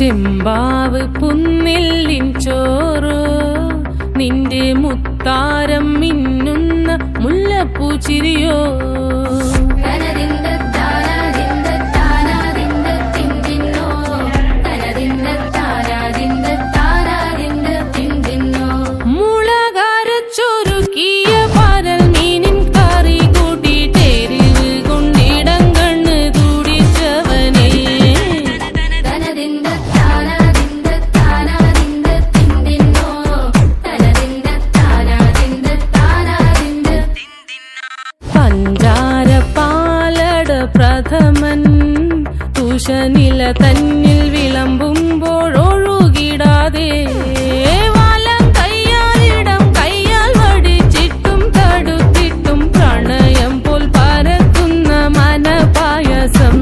ചെമ്പാവ് പുന്നെല്ലിൻ ചോറ് നിന്റെ മുത്താരം മിന്നുന്ന മുല്ലപ്പൂച്ചിരിയോ പ്രഥമൻ തുഷനില തന്നിൽ വിളമ്പുമ്പോഴൊഴുകിടാതെ വലം കയ്യാലിടം കയ്യാൽ വടിച്ചിട്ടും തടുത്തിട്ടും പ്രണയം പോൽ പരക്കുന്ന മനപായസം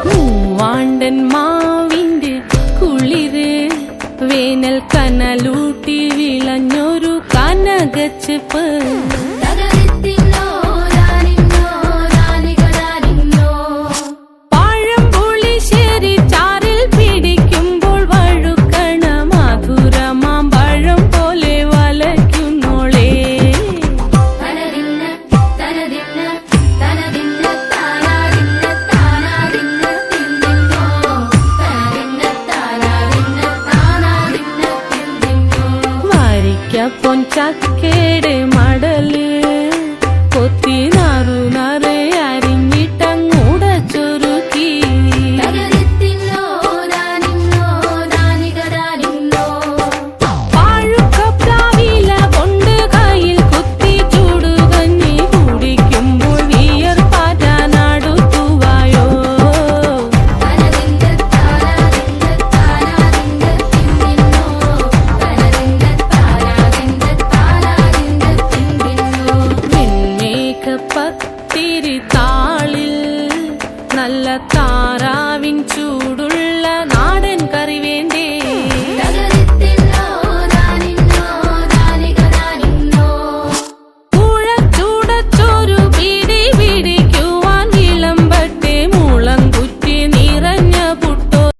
മൂവാണ്ടൻ മാവിന്റെ കുളിര് വേനൽ കനലൂട്ടി വിളഞ്ഞൊരു കനകച്ചെപ്പ് പഴംപുളിശ്ശേരി ചാറിൽ പിടിക്കുമ്പോൾ വഴുക്കണ മധുരമാം പഴം പോലെ വലയ്ക്കുന്നോളേ